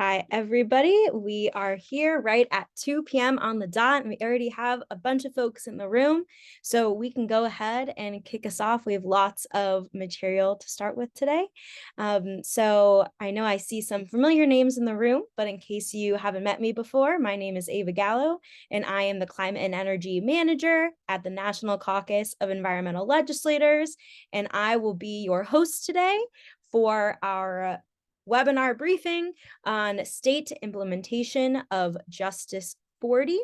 Hi, everybody. We are here right at 2 p.m. on the dot, and we already have a bunch of folks in the room. So we can go ahead and kick us off. We have lots of material to start with today. So I know I see some familiar names in the room, but in case you haven't met me before, my name is Ava Gallo, and I am the Climate and Energy Manager at the National Caucus of Environmental Legislators. And I will be your host today for our webinar briefing on state implementation of Justice 40.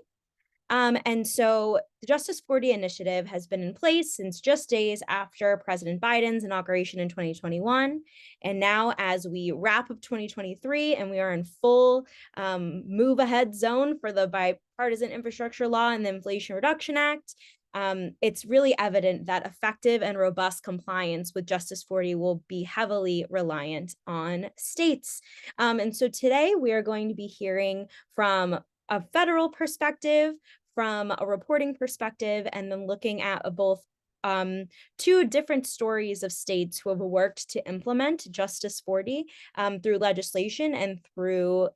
And so the Justice 40 Initiative has been in place since just days after President Biden's inauguration in 2021. And now as we wrap up 2023 and we are in full move ahead zone for the Bipartisan Infrastructure Law and the Inflation Reduction Act, it's really evident that effective and robust compliance with Justice 40 will be heavily reliant on states. And so today we are going to be hearing from a federal perspective, from a reporting perspective, and then looking at both two different stories of states who have worked to implement Justice 40 through legislation and through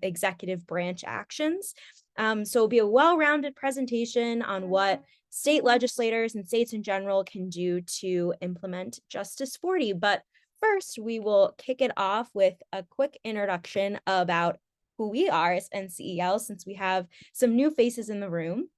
executive branch actions. So it'll be a well-rounded presentation on what state legislators and states in general can do to implement Justice 40. But first, we will kick it off with a quick introduction about who we are as NCEL, since we have some new faces in the room.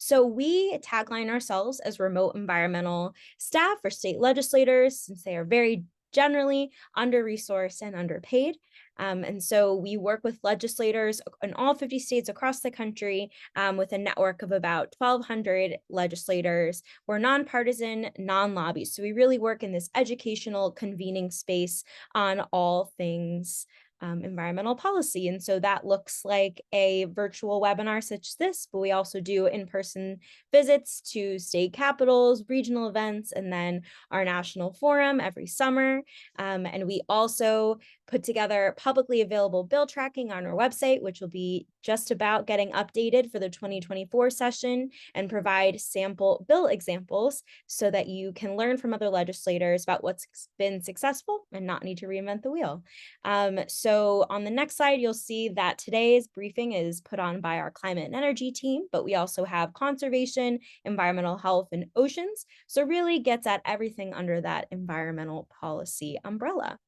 So we tagline ourselves as remote environmental staff for state legislators, since they are very generally under-resourced and underpaid. And so we work with legislators in all 50 states across the country with a network of about 1,200 legislators. We're nonpartisan, non-lobby. So we really work in this educational convening space on all things environmental policy. And so that looks like a virtual webinar such as this, but we also do in-person visits to state capitals, regional events, and then our national forum every summer. And we also put together publicly available bill tracking on our website, which will be just about getting updated for the 2024 session, and provide sample bill examples so that you can learn from other legislators about what's been successful and not need to reinvent the wheel. So on the next slide, you'll see that today's briefing is put on by our climate and energy team, but we also have conservation, environmental health, and oceans. So really gets at everything under that environmental policy umbrella.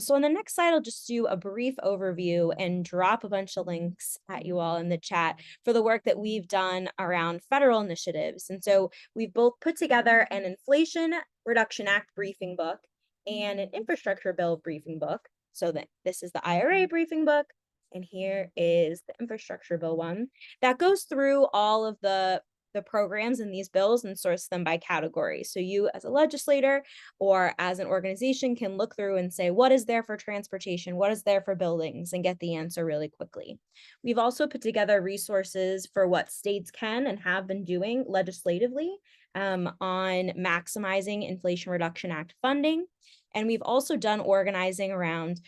So on the next slide, I'll just do a brief overview and drop a bunch of links at you all in the chat for the work that we've done around federal initiatives. And so we've both put together an Inflation Reduction Act briefing book and an infrastructure bill briefing book. So that this is the IRA briefing book, and here is the infrastructure bill one that goes through all of the programs in these bills and sorts them by category. So you as a legislator or as an organization can look through and say, what is there for transportation? What is there for buildings? And get the answer really quickly. We've also put together resources for what states can and have been doing legislatively on maximizing Inflation Reduction Act funding. And we've also done organizing around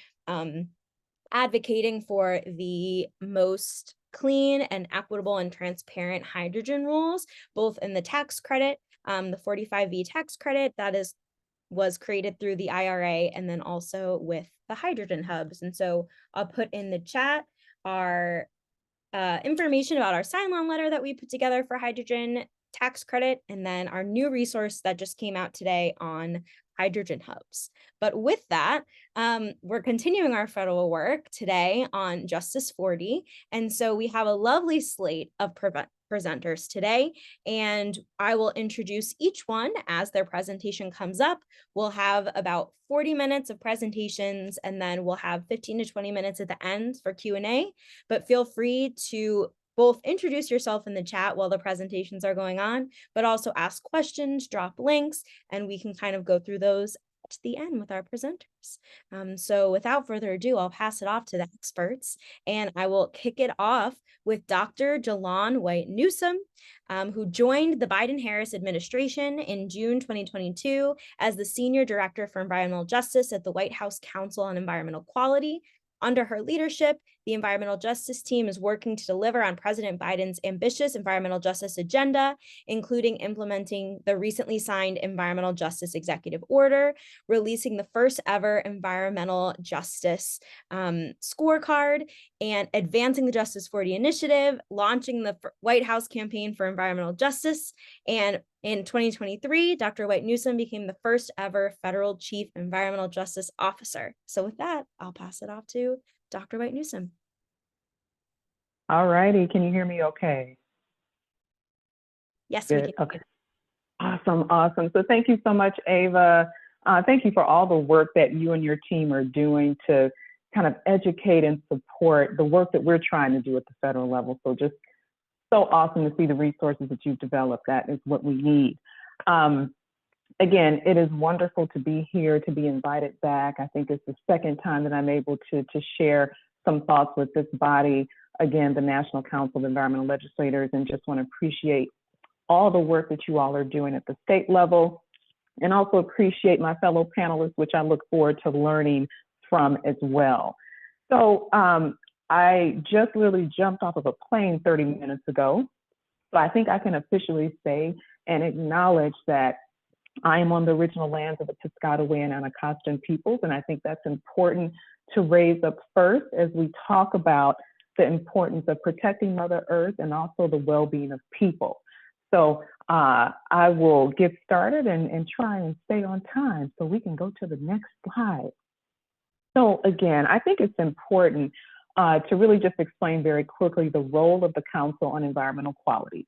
advocating for the most clean and equitable and transparent hydrogen rules, both in the tax credit, the 45V tax credit that was created through the IRA, and then also with the hydrogen hubs. And so I'll put in the chat our information about our sign-on letter that we put together for hydrogen tax credit, and then our new resource that just came out today on hydrogen hubs. But with that, we're continuing our federal work today on Justice 40. And so we have a lovely slate of presenters today, and I will introduce each one as their presentation comes up. We'll have about 40 minutes of presentations, and then we'll have 15 to 20 minutes at the end for Q&A, but feel free to both introduce yourself in the chat while the presentations are going on, but also ask questions, drop links, and we can kind of go through those at the end with our presenters. So without further ado, I'll pass it off to the experts, and I will kick it off with Dr. Jalonne White-Newsome, who joined the Biden-Harris administration in June 2022 as the Senior Director for Environmental Justice at the White House Council on Environmental Quality. Under her leadership, the environmental justice team is working to deliver on President Biden's ambitious environmental justice agenda, including implementing the recently signed Environmental Justice Executive Order, releasing the first ever environmental justice scorecard, and advancing the Justice40 Initiative, launching the White House campaign for environmental justice. And in 2023, Dr. White-Newsome became the first ever federal chief environmental justice officer. So with that, I'll pass it off to Dr. White-Newsome. All righty. Can you hear me okay? Yes, Good. we can. Okay. Awesome. So thank you so much, Ava. Thank you for all the work that you and your team are doing to kind of educate and support the work that we're trying to do at the federal level. So just so awesome to see the resources that you've developed. That is what we need. Again, it is wonderful to be here, to be invited back. I think it's the second time that I'm able to share some thoughts with this body. Again, the National Council of Environmental Legislators, and just want to appreciate all the work that you all are doing at the state level, and also appreciate my fellow panelists, which I look forward to learning from as well. So I just literally jumped off of a plane 30 minutes ago. So I think I can officially say and acknowledge that I am on the original lands of the Piscataway and Anacostan peoples, and I think that's important to raise up first as we talk about the importance of protecting Mother Earth and also the well-being of people. So I will get started and try and stay on time so we can go to the next slide. So again, I think it's important to really just explain very quickly the role of the Council on Environmental Quality,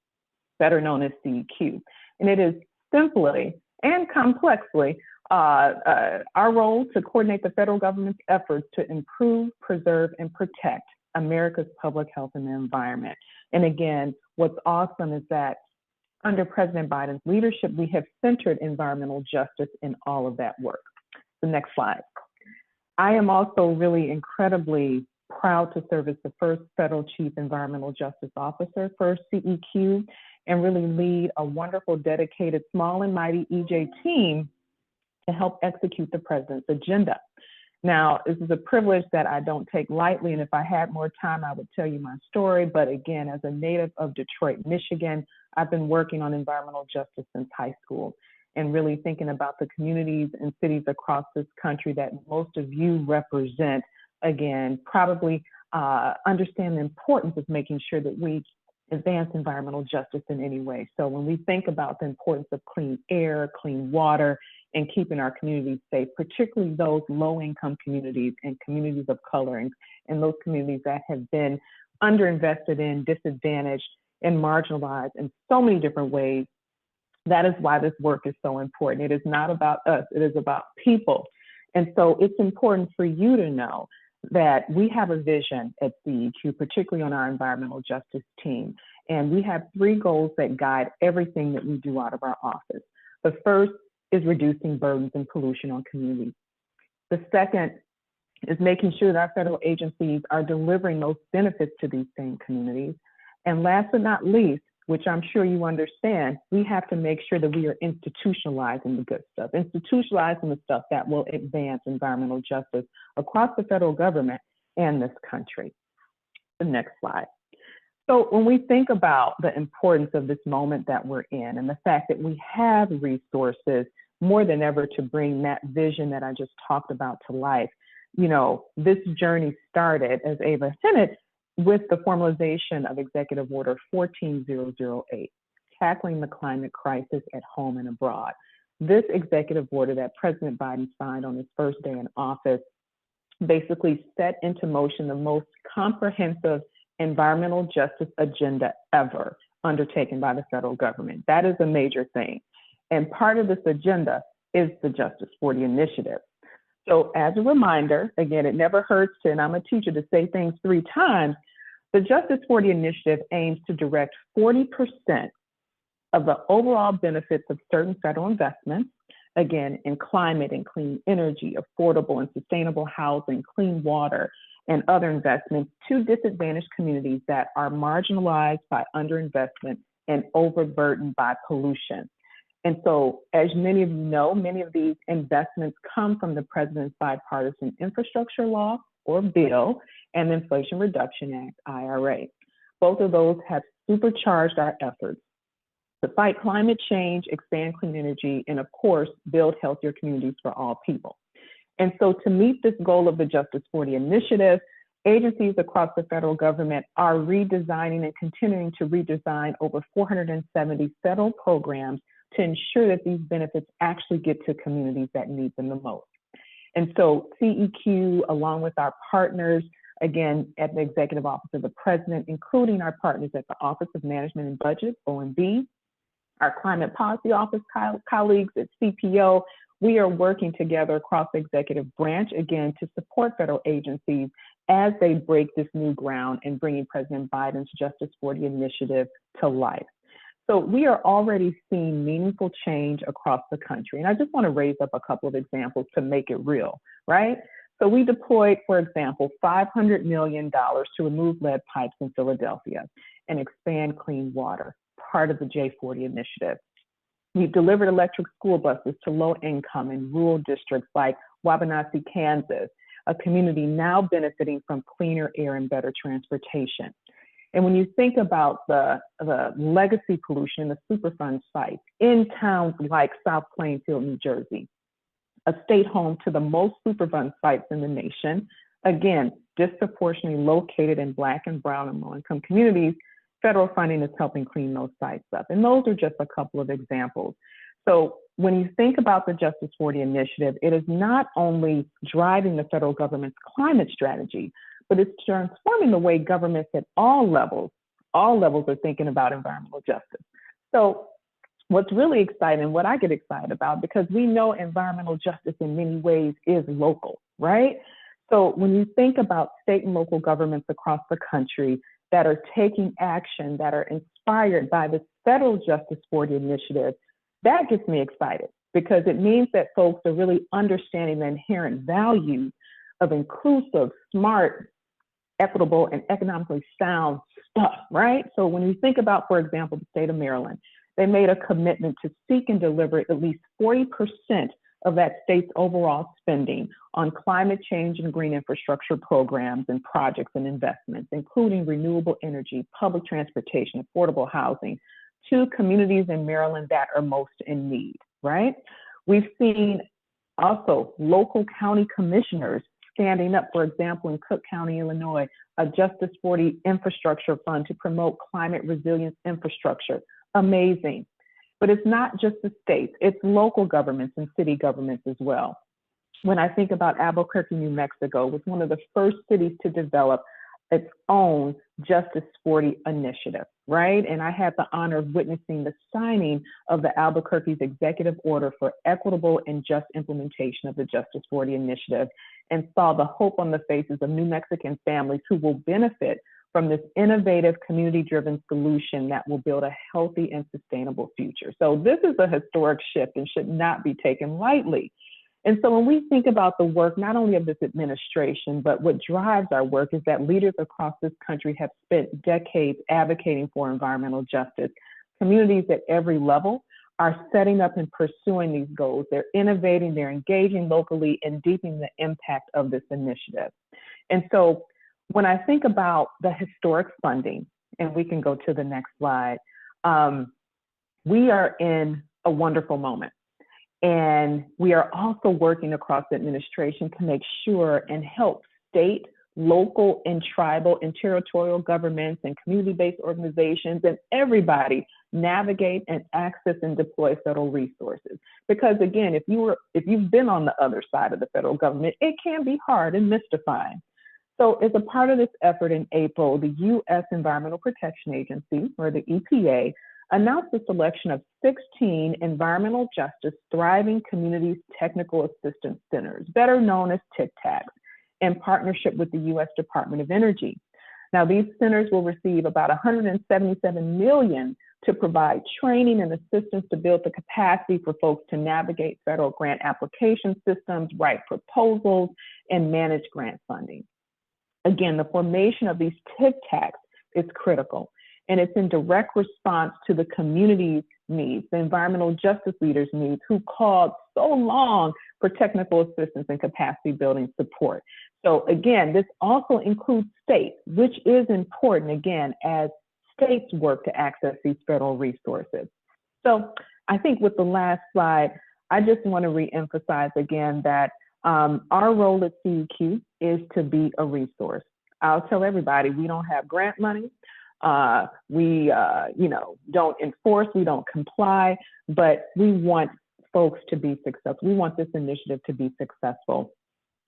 better known as CEQ. And it is simply and complexly our role to coordinate the federal government's efforts to improve, preserve, and protect America's public health and the environment. And again, what's awesome is that under President Biden's leadership, we have centered environmental justice in all of that work. The next slide. I am also really incredibly proud to serve as the first federal chief environmental justice officer for CEQ, and really lead a wonderful, dedicated, small and mighty EJ team to help execute the president's agenda. Now, this is a privilege that I don't take lightly, and if I had more time, I would tell you my story. But again, as a native of Detroit, Michigan, I've been working on environmental justice since high school, and really thinking about the communities and cities across this country that most of you represent. Again, probably understand the importance of making sure that we advance environmental justice in any way. So when we think about the importance of clean air, clean water, and keeping our communities safe, particularly those low-income communities and communities of color, and those communities that have been underinvested in, disadvantaged, and marginalized in so many different ways, that is why this work is so important. It is not about us, it is about people. And so it's important for you to know that we have a vision at CEQ, particularly on our environmental justice team. And we have 3 goals that guide everything that we do out of our office. The first is reducing burdens and pollution on communities. The second is making sure that our federal agencies are delivering those benefits to these same communities. And last but not least, which I'm sure you understand, we have to make sure that we are institutionalizing the good stuff, institutionalizing the stuff that will advance environmental justice across the federal government and this country. The next slide. So when we think about the importance of this moment that we're in, and the fact that we have resources more than ever to bring that vision that I just talked about to life, you know, this journey started, as Ava hinted, with the formalization of Executive Order 14008, tackling the climate crisis at home and abroad. This executive order that President Biden signed on his first day in office basically set into motion the most comprehensive environmental justice agenda ever undertaken by the federal government. That is a major thing. And part of this agenda is the Justice40 Initiative. So as a reminder, again, it never hurts to, and I'm a teacher, to say things 3 times. The Justice40 Initiative aims to direct 40% of the overall benefits of certain federal investments, again, in climate and clean energy, affordable and sustainable housing, clean water, and other investments to disadvantaged communities that are marginalized by underinvestment and overburdened by pollution. And so, as many of you know, many of these investments come from the President's Bipartisan Infrastructure Law, or bill, and the Inflation Reduction Act, IRA. Both of those have supercharged our efforts to fight climate change, expand clean energy, and of course, build healthier communities for all people. And so to meet this goal of the Justice40 Initiative, agencies across the federal government are redesigning and continuing to redesign over 470 federal programs to ensure that these benefits actually get to communities that need them the most. And so CEQ, along with our partners, again, at the Executive Office of the President, including our partners at the Office of Management and Budget, OMB, our Climate Policy Office colleagues at CPO, we are working together across the executive branch, again, to support federal agencies as they break this new ground in bringing President Biden's Justice40 Initiative to life. So we are already seeing meaningful change across the country. And I just want to raise up a couple of examples to make it real, right? So we deployed, for example, $500 million to remove lead pipes in Philadelphia and expand clean water, part of the J40 initiative. We've delivered electric school buses to low-income and rural districts like Wabanasi, Kansas, a community now benefiting from cleaner air and better transportation. And when you think about the legacy pollution in the Superfund sites in towns like South Plainfield, New Jersey, a state home to the most Superfund sites in the nation, again, disproportionately located in Black and Brown and low-income communities, federal funding is helping clean those sites up. And those are just a couple of examples. So when you think about the Justice40 Initiative, it is not only driving the federal government's climate strategy, but it's transforming the way governments at all levels are thinking about environmental justice. So what's really exciting, what I get excited about, because we know environmental justice in many ways is local, right? So when you think about state and local governments across the country that are taking action, that are inspired by the federal Justice40 Initiative, that gets me excited because it means that folks are really understanding the inherent value of inclusive, smart, equitable, and economically sound stuff, right? So when you think about, for example, the state of Maryland, they made a commitment to seek and deliver at least 40% of that state's overall spending on climate change and green infrastructure programs and projects and investments, including renewable energy, public transportation, affordable housing, to communities in Maryland that are most in need, right? We've seen also local county commissioners standing up, for example, in Cook County, Illinois, a Justice40 infrastructure fund to promote climate resilience infrastructure. Amazing. But it's not just the states, it's local governments and city governments as well. When I think about Albuquerque, New Mexico, was one of the first cities to develop its own Justice40 initiative, right? And I had the honor of witnessing the signing of the Albuquerque's executive order for equitable and just implementation of the Justice40 initiative and saw the hope on the faces of New Mexican families who will benefit from this innovative community-driven solution that will build a healthy and sustainable future. So this is a historic shift and should not be taken lightly. And so when we think about the work, not only of this administration, but what drives our work is that leaders across this country have spent decades advocating for environmental justice. Communities at every level are setting up and pursuing these goals. They're innovating, they're engaging locally and deepening the impact of this initiative. And so when I think about the historic funding, and we can go to the next slide, we are in a wonderful moment. And we are also working across the administration to make sure and help state, local, and tribal and territorial governments and community-based organizations and everybody navigate and access and deploy federal resources. Because again, if you've been on the other side of the federal government, it can be hard and mystifying. So as a part of this effort in April, the U.S. Environmental Protection Agency, or the EPA, announced the selection of 16 environmental justice thriving communities technical assistance centers, better known as TICTACs, in partnership with the U.S. Department of Energy. Now, these centers will receive about $177 million to provide training and assistance to build the capacity for folks to navigate federal grant application systems, write proposals, and manage grant funding. Again, the formation of these TICTACs is critical. And it's in direct response to the communities needs, the environmental justice leaders' needs, who called so long for technical assistance and capacity building support. So again, this also includes states, which is important, again, as states work to access these federal resources. So I think with the last slide, I just want to reemphasize again that our role at CEQ is to be a resource. I'll tell everybody, we don't have grant money. We don't enforce, we don't comply, but we want folks to be successful. We want this initiative to be successful.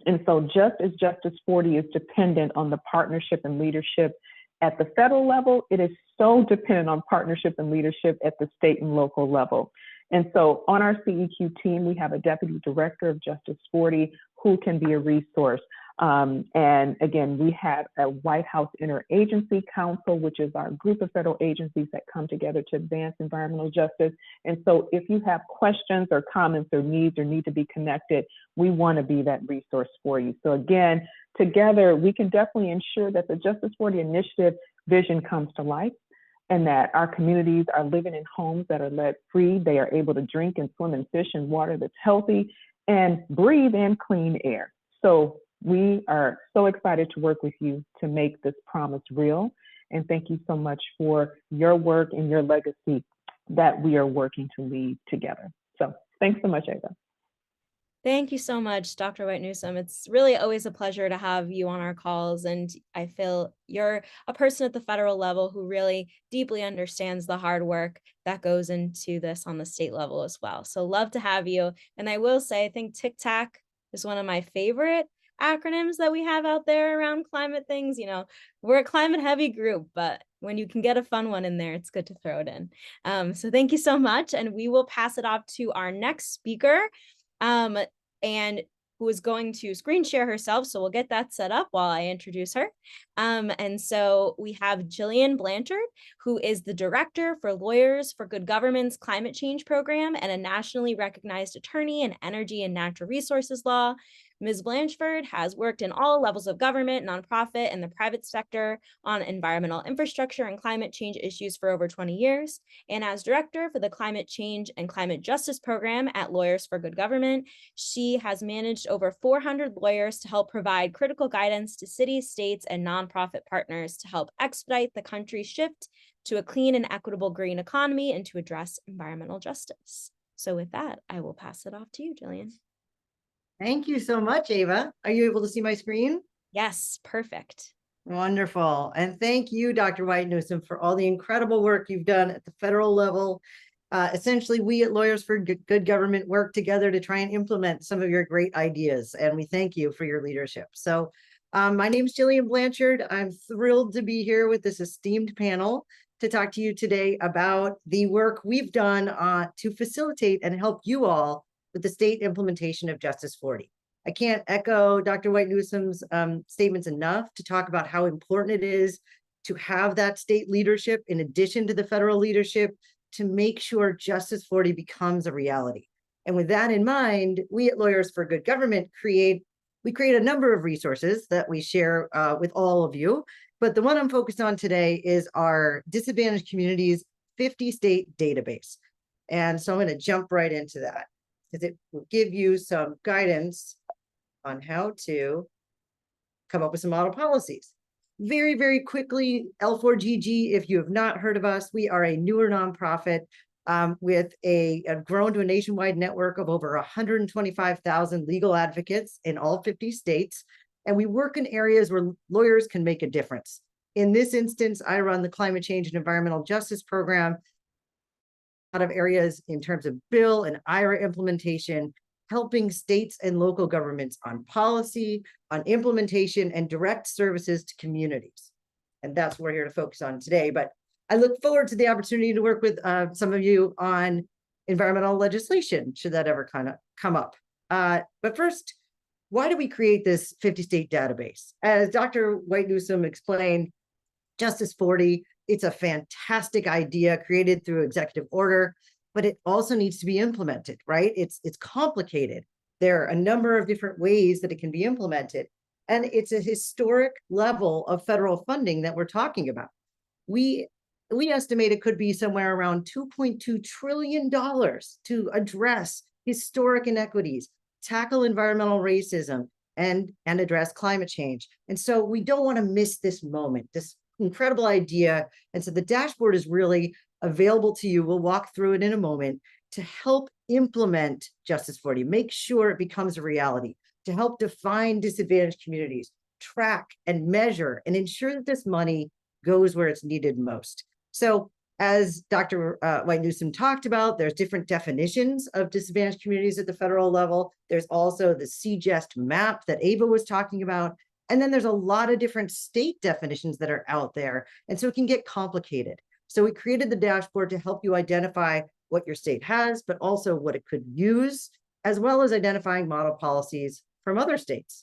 And so just as Justice40 is dependent on the partnership and leadership at the federal level, it is so dependent on partnership and leadership at the state and local level. And so on our CEQ team, we have a deputy director of Justice40 who can be a resource. And again, we have a White House Interagency Council, which is our group of federal agencies that come together to advance environmental justice. And so if you have questions or comments or needs or need to be connected, we want to be that resource for you. So again, together, we can definitely ensure that the Justice40 Initiative vision comes to life, and that our communities are living in homes that are lead-free. They are able to drink and swim and fish in water that's healthy and breathe in clean air. So we are so excited to work with you to make this promise real. And thank you so much for your work and your legacy that we are working to lead together. So thanks so much, Ava. Thank you so much, Dr. White-Newsome. It's really always a pleasure to have you on our calls. And I feel you're a person at the federal level who really deeply understands the hard work that goes into this on the state level as well. So love to have you. And I will say, I think TIC-TAC is one of my favorite acronyms that we have out there around climate things. You know, we're a climate heavy group, but when you can get a fun one in there, it's good to throw it in. So thank you so much. And we will pass it off to our next speaker. And who is going to screen share herself. So we'll get that set up while I introduce her. And so we have Jillian Blanchard, who is the Director for Lawyers for Good Government's Climate Change Program and a nationally recognized attorney in energy and natural resources law. Ms. Blanchard has worked in all levels of government, nonprofit, and the private sector on environmental infrastructure and climate change issues for over 20 years. And as director for the Climate Change and Climate Justice Program at Lawyers for Good Government, she has managed over 400 lawyers to help provide critical guidance to cities, states, and nonprofit partners to help expedite the country's shift to a clean and equitable green economy and to address environmental justice. So with that, I will pass it off to you, Jillian. Thank you so much, Ava. Are you able to see my screen? Yes, perfect. Wonderful. And thank you, Dr. White-Newsome, for all the incredible work you've done at the federal level. Essentially, we at Lawyers for Good Government work together to try and implement some of your great ideas, and we thank you for your leadership. So my name is Jillian Blanchard. I'm thrilled to be here with this esteemed panel to talk to you today about the work we've done to facilitate and help you all with the state implementation of Justice40. I can't echo Dr. White-Newsome's statements enough to talk about how important it is to have that state leadership in addition to the federal leadership to make sure Justice40 becomes a reality. And with that in mind, we at Lawyers for Good Government create a number of resources that we share with all of you. But the one I'm focused on today is our Disadvantaged Communities 50-state database. And so I'm going to jump right into that, because it will give you some guidance on how to come up with some model policies. Very, very quickly, L4GG, if you have not heard of us, we are a newer nonprofit with grown to a nationwide network of over 125,000 legal advocates in all 50 states. And we work in areas where lawyers can make a difference. In this instance, I run the Climate Change and Environmental Justice Program. A lot of areas in terms of bill and IRA implementation, helping states and local governments on policy, on implementation, and direct services to communities. And that's what we're here to focus on today. But I look forward to the opportunity to work with some of you on environmental legislation, should that ever kind of come up. But first, why do we create this 50-state database? As Dr. White-Newsome explained, Justice40, it's a fantastic idea created through executive order, but it also needs to be implemented, right? It's complicated. There are a number of different ways that it can be implemented. And it's a historic level of federal funding that we're talking about. We we estimate it could be somewhere around $2.2 trillion to address historic inequities, tackle environmental racism, and address climate change. And so we don't want to miss this moment, this incredible idea. And so the dashboard is really available to you. We'll walk through it in a moment to help implement Justice 40, make sure it becomes a reality, to help define disadvantaged communities, track and measure, and ensure that this money goes where it's needed most. So as Dr. White-Newsome talked about, there's different definitions of disadvantaged communities at the federal level. There's also the CGEST map that Ava was talking about. And then there's a lot of different state definitions that are out there. And so it can get complicated. So we created the dashboard to help you identify what your state has, but also what it could use, as well as identifying model policies from other states.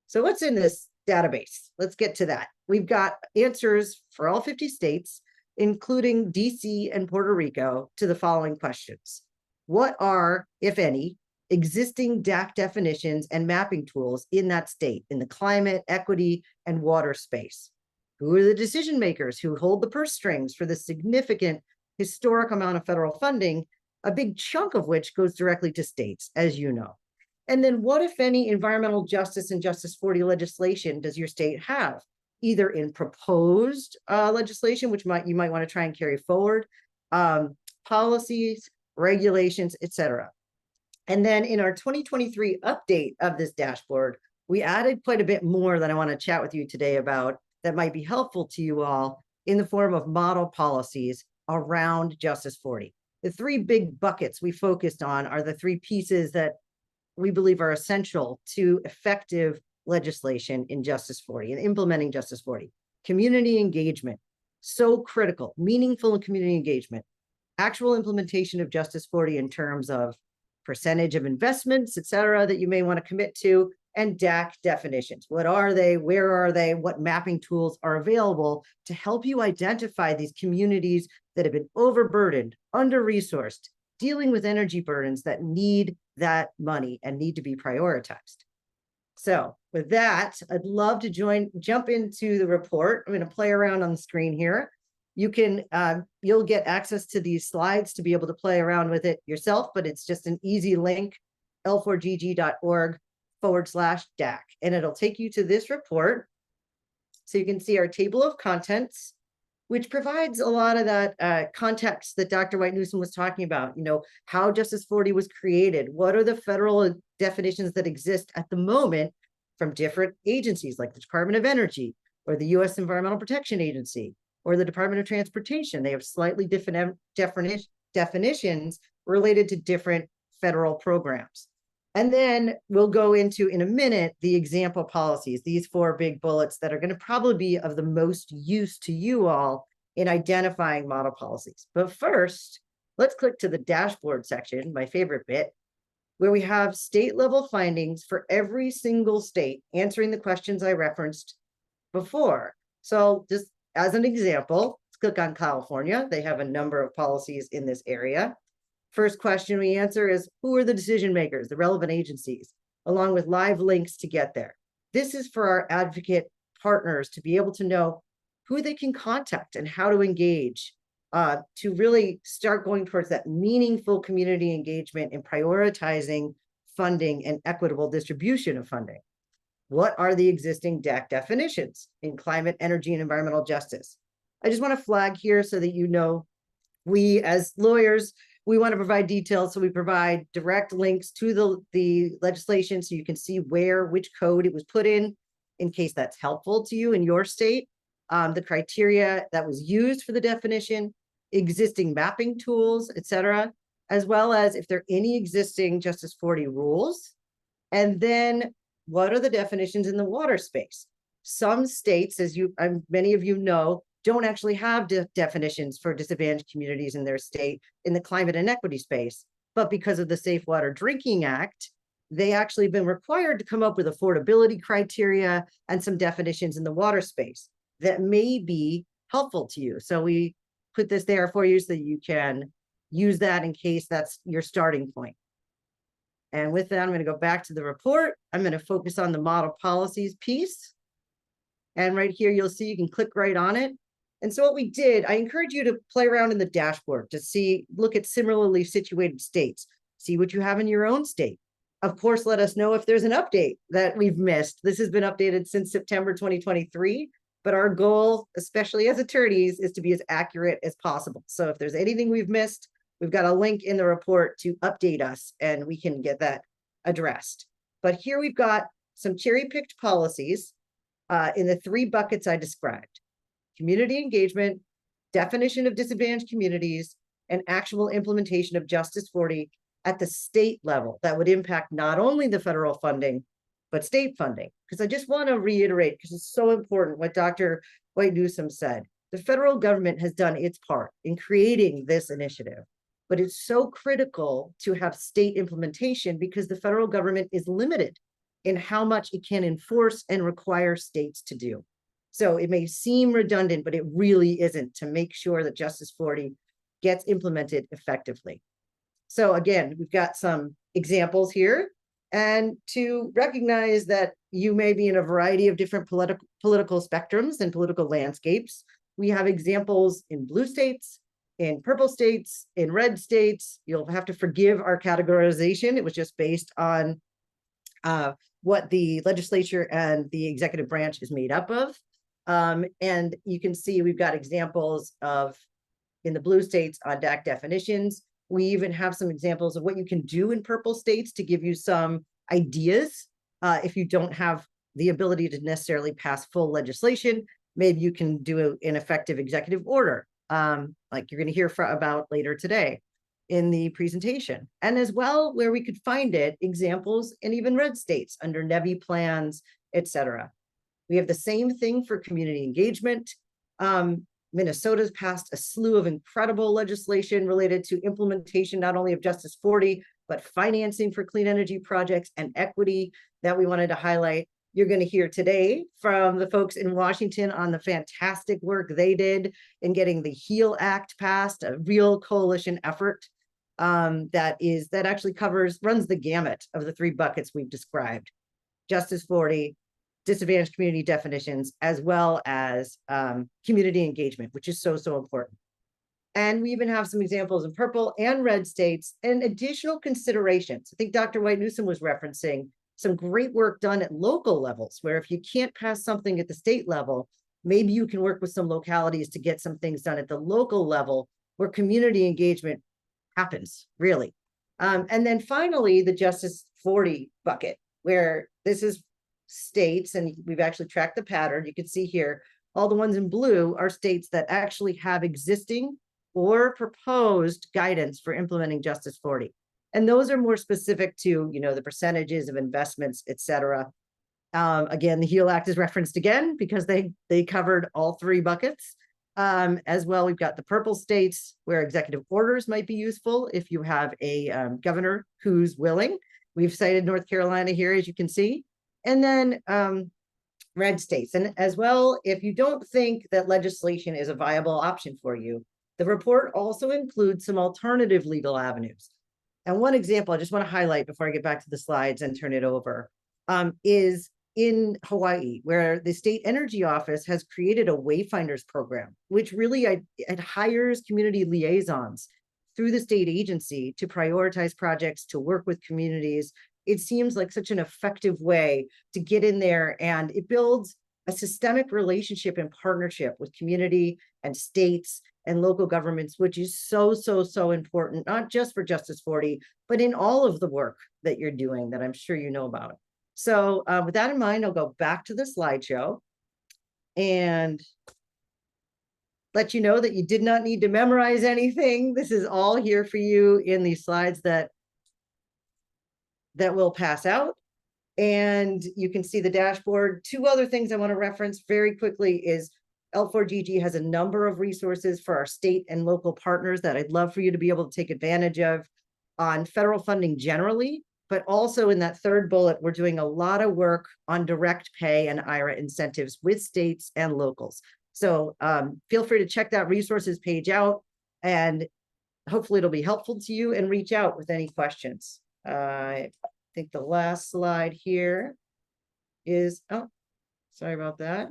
So what's in this database? Let's get to that. We've got answers for all 50 states, including DC and Puerto Rico, to the following questions. What are, if any, existing DAC definitions and mapping tools in that state, in the climate, equity, and water space? Who are the decision makers who hold the purse strings for the significant historic amount of federal funding, a big chunk of which goes directly to states, as you know? And then what, if any, environmental justice and Justice 40 legislation does your state have? Either in proposed legislation, which you might want to try and carry forward, policies, regulations, etc. And then in our 2023 update of this dashboard, we added quite a bit more that I want to chat with you today about that might be helpful to you all in the form of model policies around Justice 40. The three big buckets we focused on are the three pieces that we believe are essential to effective legislation in Justice 40 and implementing Justice 40. Community engagement, so critical, meaningful community engagement, actual implementation of Justice 40 in terms of percentage of investments, et cetera, that you may want to commit to, and DAC definitions. What are they? Where are they? What mapping tools are available to help you identify these communities that have been overburdened, under-resourced, dealing with energy burdens that need that money and need to be prioritized? So with that, I'd love to jump into the report. I'm going to play around on the screen here. You can, you'll get access to these slides to be able to play around with it yourself, but it's just an easy link, l4gg.org/DAC, and it'll take you to this report. So you can see our table of contents, which provides a lot of that context that Dr. White-Newsome was talking about, you know, how Justice 40 was created, what are the federal definitions that exist at the moment from different agencies like the Department of Energy or the U.S. Environmental Protection Agency or the Department of Transportation. They have slightly different definitions related to different federal programs. And then we'll go into, in a minute, the example policies, these four big bullets that are going to probably be of the most use to you all in identifying model policies. But first, let's click to the dashboard section, my favorite bit, where we have state level findings for every single state answering the questions I referenced before. So just as an example, let's click on California. They have a number of policies in this area. First question we answer is, who are the decision makers, the relevant agencies, along with live links to get there. This is for our advocate partners to be able to know who they can contact and how to engage to really start going towards that meaningful community engagement and prioritizing funding and equitable distribution of funding. What are the existing DAC definitions in climate, energy, and environmental justice? I just want to flag here so that you know, we as lawyers, we want to provide details, so we provide direct links to the legislation so you can see which code it was put in case that's helpful to you in your state, the criteria that was used for the definition, existing mapping tools, et cetera, as well as if there are any existing Justice 40 rules, and then what are the definitions in the water space? Some states, as many of you know, don't actually have definitions for disadvantaged communities in their state in the climate and equity space. But because of the Safe Water Drinking Act, they actually have been required to come up with affordability criteria and some definitions in the water space that may be helpful to you. So we put this there for you so that you can use that in case that's your starting point. And with that, I'm going to go back to the report. I'm going to focus on the model policies piece. And right here, you'll see you can click right on it. And so what we did, I encourage you to play around in the dashboard to see, look at similarly situated states, see what you have in your own state. Of course, let us know if there's an update that we've missed. This has been updated since September 2023, but our goal, especially as attorneys, is to be as accurate as possible. So if there's anything we've missed, we've got a link in the report to update us and we can get that addressed. But here we've got some cherry-picked policies in the 3 buckets I described: community engagement, definition of disadvantaged communities, and actual implementation of Justice 40 at the state level that would impact not only the federal funding, but state funding. Because I just want to reiterate, because it's so important what Dr. White-Newsome said. The federal government has done its part in creating this initiative, but it's so critical to have state implementation because the federal government is limited in how much it can enforce and require states to do. So it may seem redundant, but it really isn't, to make sure that Justice 40 gets implemented effectively. So again, we've got some examples here, and to recognize that you may be in a variety of different political spectrums and political landscapes. We have examples in blue states, in purple states, in red states. You'll have to forgive our categorization. It was just based on what the legislature and the executive branch is made up of. And you can see we've got examples of, in the blue states, on DAC definitions. We even have some examples of what you can do in purple states to give you some ideas. If you don't have the ability to necessarily pass full legislation, maybe you can do an effective executive order, like you're going to hear about later today in the presentation. And as well, where we could find it, examples in even red states under NEVI plans, etc. We have the same thing for community engagement. Minnesota's passed a slew of incredible legislation related to implementation, not only of Justice 40, but financing for clean energy projects and equity that we wanted to highlight. You're going to hear today from the folks in Washington on the fantastic work they did in getting the HEAL Act passed, a real coalition effort that actually runs the gamut of the 3 buckets we've described: Justice 40, disadvantaged community definitions, as well as community engagement, which is so, so important. And we even have some examples in purple and red states and additional considerations. I think Dr. White-Newsome was referencing some great work done at local levels, where if you can't pass something at the state level, maybe you can work with some localities to get some things done at the local level where community engagement happens, really. And then finally, the Justice 40 bucket, where this is states, and we've actually tracked the pattern. You can see here, all the ones in blue are states that actually have existing or proposed guidance for implementing Justice 40. And those are more specific to, the percentages of investments, et cetera. Again, the HEAL Act is referenced again because they covered all 3 buckets. As well, we've got the purple states where executive orders might be useful if you have a governor who's willing. We've cited North Carolina here, as you can see. And then red states. And as well, if you don't think that legislation is a viable option for you, the report also includes some alternative legal avenues. And one example I just want to highlight before I get back to the slides and turn it over is in Hawaii, where the State Energy Office has created a Wayfinders program, which really it hires community liaisons through the state agency to prioritize projects, to work with communities. It seems like such an effective way to get in there, and it builds a systemic relationship and partnership with community and states and local governments, which is so, so, so important, not just for Justice 40, but in all of the work that you're doing that I'm sure you know about. So with that in mind, I'll go back to the slideshow and let you know that you did not need to memorize anything. This is all here for you in these slides that will pass out. And you can see the dashboard. 2 other things I want to reference very quickly is L4GG has a number of resources for our state and local partners that I'd love for you to be able to take advantage of on federal funding generally, but also in that 3rd bullet, we're doing a lot of work on direct pay and IRA incentives with states and locals. So feel free to check that resources page out, and hopefully it'll be helpful to you, and reach out with any questions. I think the last slide here is, oh, sorry about that.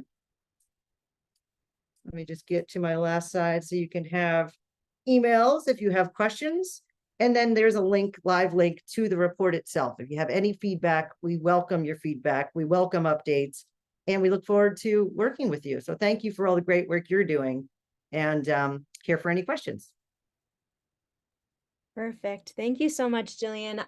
Let me just get to my last slide so you can have emails if you have questions. And then there's a link, live link to the report itself. If you have any feedback, we welcome your feedback. We welcome updates, and we look forward to working with you. So thank you for all the great work you're doing, and here for any questions. Perfect. Thank you so much, Jillian.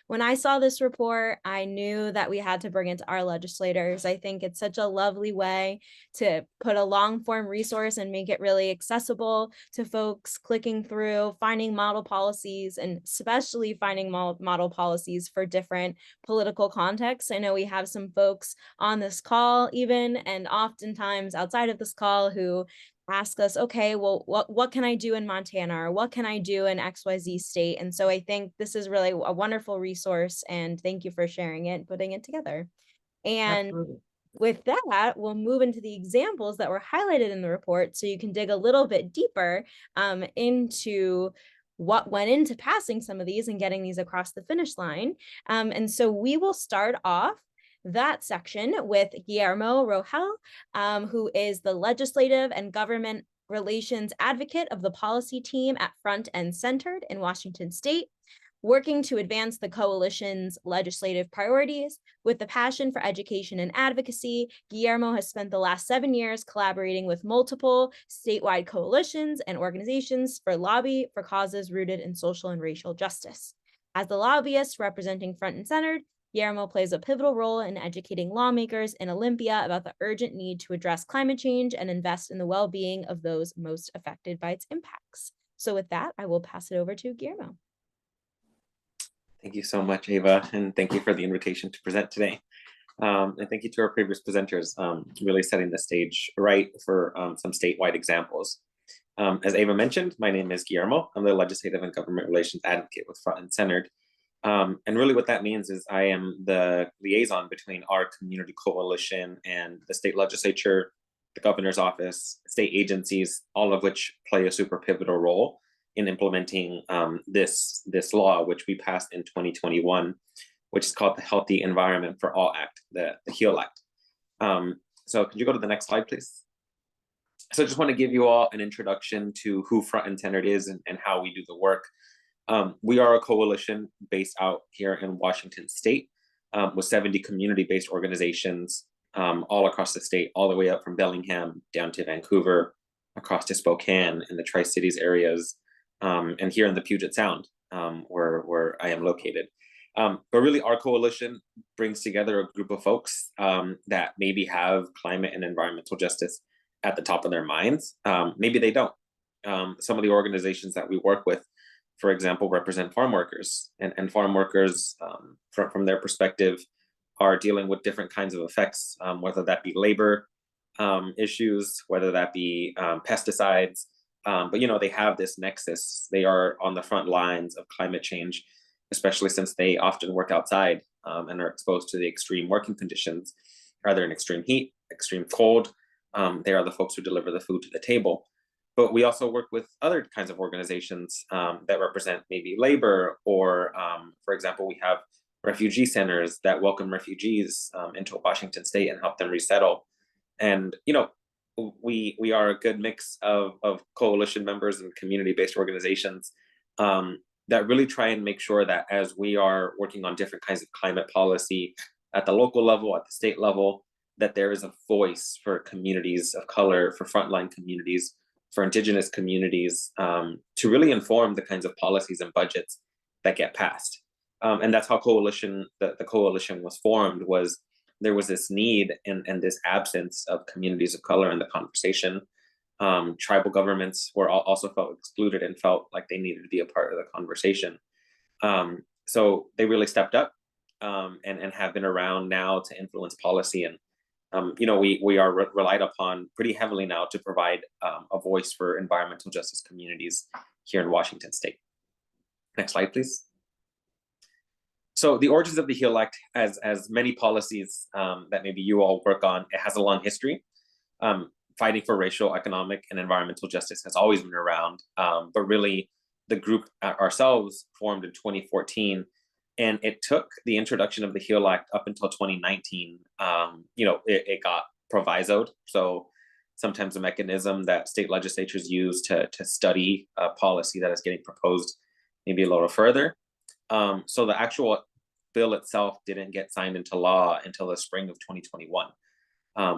When I saw this report, I knew that we had to bring it to our legislators. I think it's such a lovely way to put a long form resource and make it really accessible to folks clicking through, finding model policies, and especially finding model policies for different political contexts. I know we have some folks on this call even, and oftentimes outside of this call, who ask us, okay, well, what can I do in Montana, or what can I do in XYZ state? And so I think this is really a wonderful resource, and thank you for sharing it and putting it together. And Absolutely. with that, we'll move into the examples that were highlighted in the report, so you can dig a little bit deeper into what went into passing some of these and getting these across the finish line. And so we will start off that section with Guillermo Rogel, who is the legislative and government relations advocate of the policy team at Front and Centered in Washington State, working to advance the coalition's legislative priorities. With the passion for education and advocacy, Guillermo has spent the last 7 years collaborating with multiple statewide coalitions and organizations for lobby for causes rooted in social and racial justice. As the lobbyist representing Front and Centered, Guillermo plays a pivotal role in educating lawmakers in Olympia about the urgent need to address climate change and invest in the well-being of those most affected by its impacts. So with that, I will pass it over to Guillermo. Thank you so much, Ava, and thank you for the invitation to present today. And thank you to our previous presenters, really setting the stage right for some statewide examples. As Ava mentioned, my name is Guillermo. I'm the legislative and government relations advocate with Front and Centered. And really what that means is I am the liaison between our community coalition and the state legislature, the governor's office, state agencies, all of which play a super pivotal role in implementing this law, which we passed in 2021, which is called the Healthy Environment for All Act, the HEAL Act. So could you go to the next slide, please? So I just want to give you all an introduction to who Front and Centered is and how we do the work. We are a coalition based out here in Washington State with 70 community-based organizations all across the state, all the way up from Bellingham down to Vancouver, across to Spokane and the Tri-Cities areas, and here in the Puget Sound, where I am located. But really, our coalition brings together a group of folks that maybe have climate and environmental justice at the top of their minds. Maybe they don't. Some of the organizations that we work with, for example, represent farm workers, and farm workers, from their perspective, are dealing with different kinds of effects, whether that be labor issues, whether that be pesticides. But they have this nexus. They are on the front lines of climate change, especially since they often work outside and are exposed to the extreme working conditions, either in extreme heat, extreme cold. They are the folks who deliver the food to the table. But we also work with other kinds of organizations that represent maybe labor, or, for example, we have refugee centers that welcome refugees into Washington State and help them resettle. And, we are a good mix of coalition members and community-based organizations that really try and make sure that as we are working on different kinds of climate policy at the local level, at the state level, that there is a voice for communities of color, for frontline communities, for Indigenous communities, to really inform the kinds of policies and budgets that get passed. And that's how the coalition was formed. There was this need and this absence of communities of color in the conversation. Tribal governments were also felt excluded and felt like they needed to be a part of the conversation. So they really stepped up and have been around now to influence policy. And we are relied upon pretty heavily now to provide a voice for environmental justice communities here in Washington State. Next slide, please. So the origins of the HEAL Act, as many policies that maybe you all work on, it has a long history. Fighting for racial, economic, and environmental justice has always been around, but really the group ourselves formed in 2014. And it took the introduction of the HEAL Act up until 2019. It got provisoed. So sometimes a mechanism that state legislatures use to study a policy that is getting proposed maybe a little further. So the actual bill itself didn't get signed into law until the spring of 2021.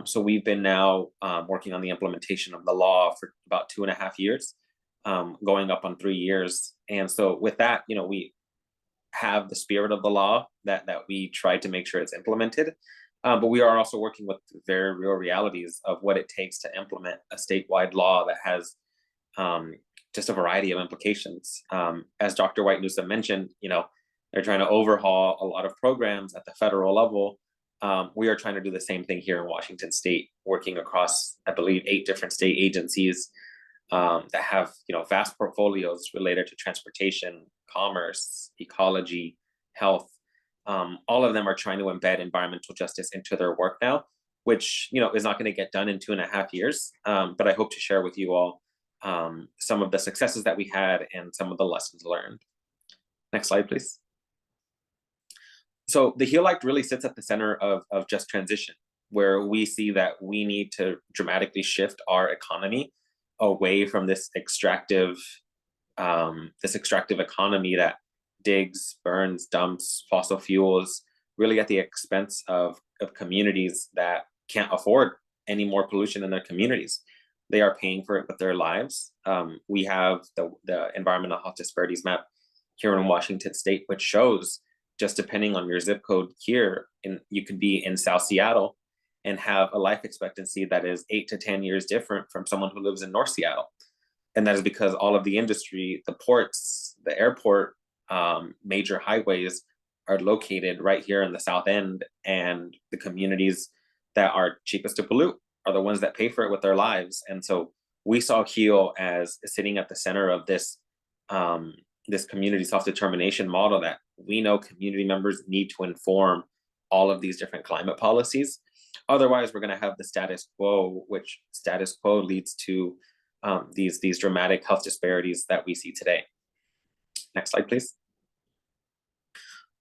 So we've been now working on the implementation of the law for about 2.5 years, going up on 3 years. And so with that, we have the spirit of the law that we try to make sure it's implemented. But we are also working with very real realities of what it takes to implement a statewide law that has just a variety of implications. As Dr. White-Newsome mentioned, they're trying to overhaul a lot of programs at the federal level. We are trying to do the same thing here in Washington State, working across, I believe, 8 different state agencies that have, vast portfolios related to transportation, commerce, ecology, health. All of them are trying to embed environmental justice into their work now, which, is not going to get done in 2.5 years. But I hope to share with you all some of the successes that we had and some of the lessons learned. Next slide, please. So the HEAL Act really sits at the center of just transition, where we see that we need to dramatically shift our economy away from this extractive economy that digs, burns, dumps fossil fuels, really at the expense of communities that can't afford any more pollution in their communities. They are paying for it with their lives. We have the environmental health disparities map here in Washington State, which shows, just depending on your zip code here, you could be in South Seattle and have a life expectancy that is 8 to 10 years different from someone who lives in North Seattle. And that is because all of the industry, the ports, the airport, major highways are located right here in the South End, and the communities that are cheapest to pollute are the ones that pay for it with their lives. And so we saw HEAL as sitting at the center of this community self-determination model that we know community members need to inform all of these different climate policies. Otherwise, we're going to have the status quo, which status quo leads to these dramatic health disparities that we see today. Next slide, please.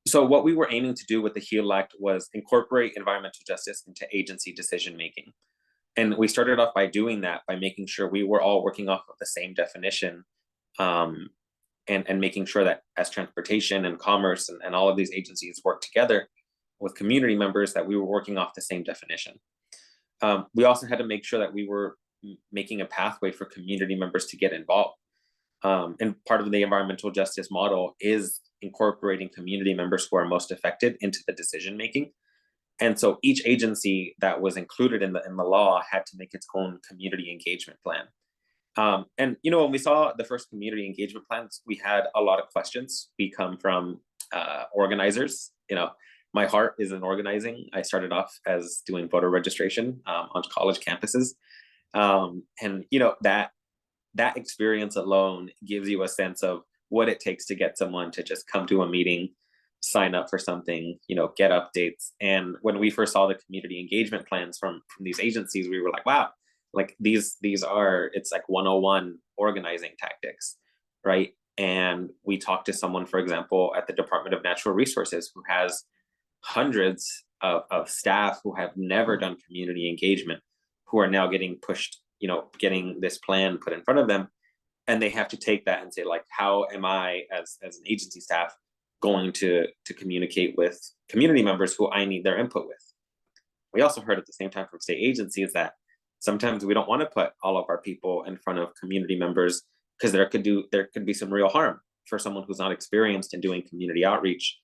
So what we were aiming to do with the HEAL Act was incorporate environmental justice into agency decision-making. And we started off by doing that by making sure we were all working off of the same definition, and making sure that as transportation and commerce and all of these agencies work together with community members, that we were working off the same definition. We also had to make sure that we were making a pathway for community members to get involved. And part of the environmental justice model is incorporating community members who are most affected into the decision making. And so each agency that was included in the law had to make its own community engagement plan. And when we saw the first community engagement plans, we had a lot of questions. We come from organizers. My heart is in organizing. I started off as doing voter registration on college campuses, and that experience alone gives you a sense of what it takes to get someone to just come to a meeting, sign up for something, get updates. And when we first saw the community engagement plans from these agencies, we were like, wow, like these are, it's like 101 organizing tactics, right? And we talked to someone, for example, at the Department of Natural Resources, who has hundreds of staff who have never done community engagement, who are now getting pushed, getting this plan put in front of them. And they have to take that and say, like, how am I as an agency staff going to communicate with community members who I need their input with? We also heard at the same time from state agencies that sometimes we don't want to put all of our people in front of community members because there could be some real harm for someone who's not experienced in doing community outreach.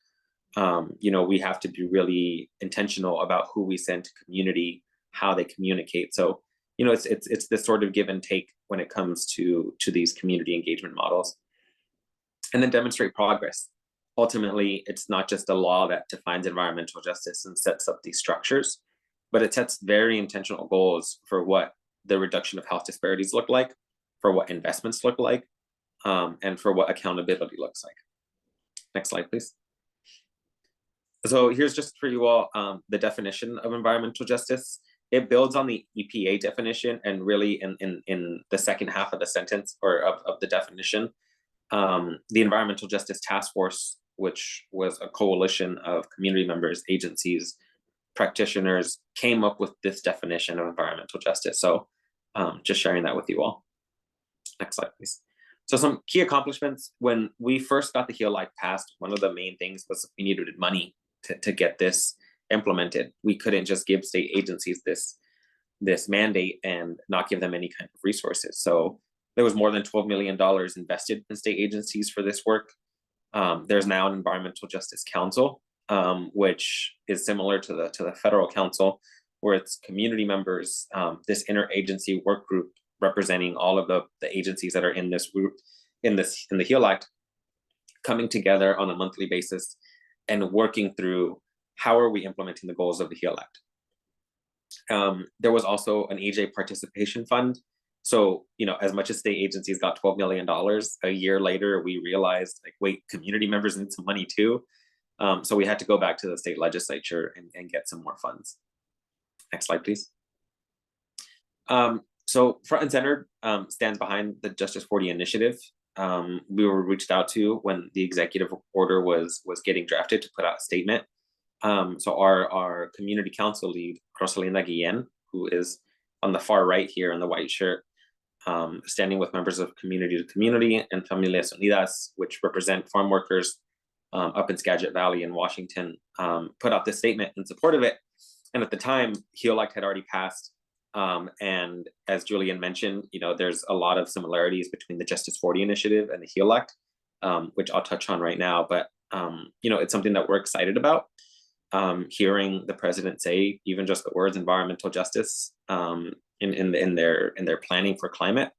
We have to be really intentional about who we send to community, how they communicate. So, it's this sort of give and take when it comes to these community engagement models. And then demonstrate progress. Ultimately, it's not just a law that defines environmental justice and sets up these structures, but it sets very intentional goals for what the reduction of health disparities look like, for what investments look like, and for what accountability looks like. Next slide, please. So here's just for you all the definition of environmental justice. It builds on the EPA definition, and really in the second half of the sentence or of the definition, the Environmental Justice Task Force, which was a coalition of community members, agencies, practitioners, came up with this definition of environmental justice. So just sharing that with you all. Next slide, please. So some key accomplishments. When we first got the HEAL Act passed, one of the main things was we needed money to get this implemented. We couldn't just give state agencies this mandate and not give them any kind of resources. So there was more than $12 million invested in state agencies for this work. There's now an Environmental Justice Council, which is similar to the federal council, where it's community members, this interagency work group representing all of the agencies that are in this group, in the HEAL Act, coming together on a monthly basis and working through how are we implementing the goals of the HEAL Act. There was also an EJ participation fund. So, as much as state agencies got $12 million, a year later, we realized, like, wait, community members need some money too. So we had to go back to the state legislature and get some more funds. Next slide, please. So Front and Center stands behind the Justice40 Initiative. We were reached out to when the executive order was getting drafted to put out a statement. So our community council lead, Rosalinda Guillen, who is on the far right here in the white shirt, standing with members of Community to Community and Familias Unidas, which represent farm workers up in Skagit Valley in Washington, put out this statement in support of it. And at the time, HEAL Act had already passed. And as Jillian mentioned, there's a lot of similarities between the Justice40 Initiative and the HEAL Act, which I'll touch on right now. But, it's something that we're excited about. Hearing the president say even just the words environmental justice in their planning for climate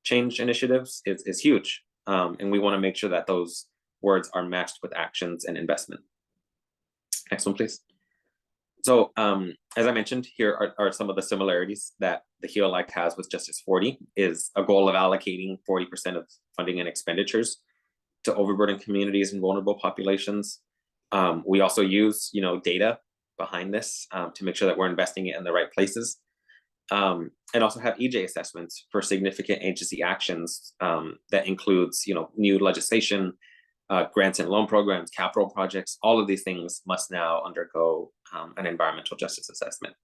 change initiatives is huge. And we want to make sure that those words are matched with actions and investment. Next one, please. So as I mentioned, here are some of the similarities that the HEAL Act has with Justice40, is a goal of allocating 40% of funding and expenditures to overburdened communities and vulnerable populations. We also use, data behind this to make sure that we're investing it in the right places. And also have EJ assessments for significant agency actions that includes, new legislation, grants and loan programs, capital projects. All of these things must now undergo an environmental justice assessment.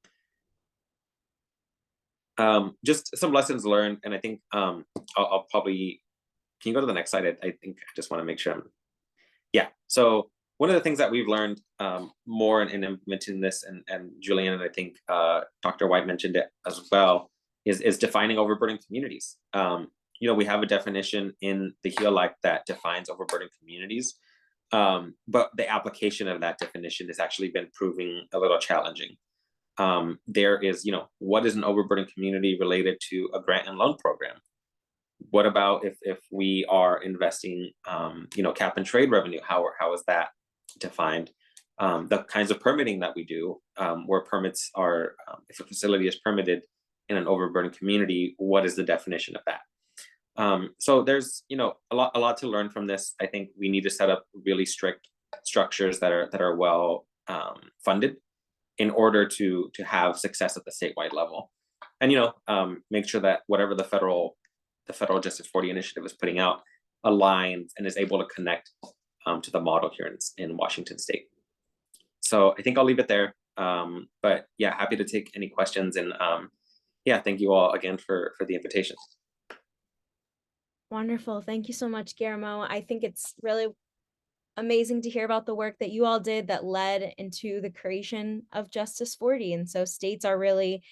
Just some lessons learned, and I think I'll probably, can you go to the next slide? I think I just want to make sure yeah. So one of the things that we've learned more in implementing this, and Jillian, and I think Dr. White mentioned it as well, is defining overburdened communities. We have a definition in the HEAL Act that defines overburdened communities, but the application of that definition has actually been proving a little challenging. There is, what is an overburdened community related to a grant and loan program? What about if we are investing, cap and trade revenue? How is that defined? The kinds of permitting that we do, where permits are, if a facility is permitted in an overburdened community, what is the definition of that? So there's, a lot to learn from this. I think we need to set up really strict structures that are well funded in order to have success at the statewide level, and make sure that whatever the federal Justice40 Initiative is putting out aligns and is able to connect to the model here in Washington State. So I think I'll leave it there. But yeah, happy to take any questions, and yeah, thank you all again for the invitation. Wonderful. Thank you so much, Guillermo. I think it's really amazing to hear about the work that you all did that led into the creation of Justice40. And so states are really,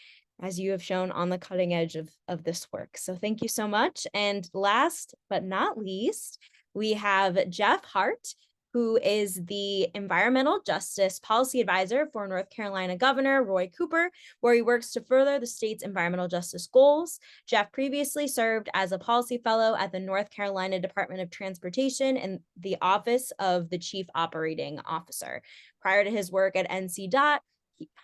as you have shown, on the cutting edge of this work. So thank you so much. And last but not least, we have Jeff Hart, who is the Environmental Justice Policy Advisor for North Carolina Governor Roy Cooper, where he works to further the state's environmental justice goals. Jeff previously served as a policy fellow at the North Carolina Department of Transportation in the Office of the Chief Operating Officer. Prior to his work at NCDOT,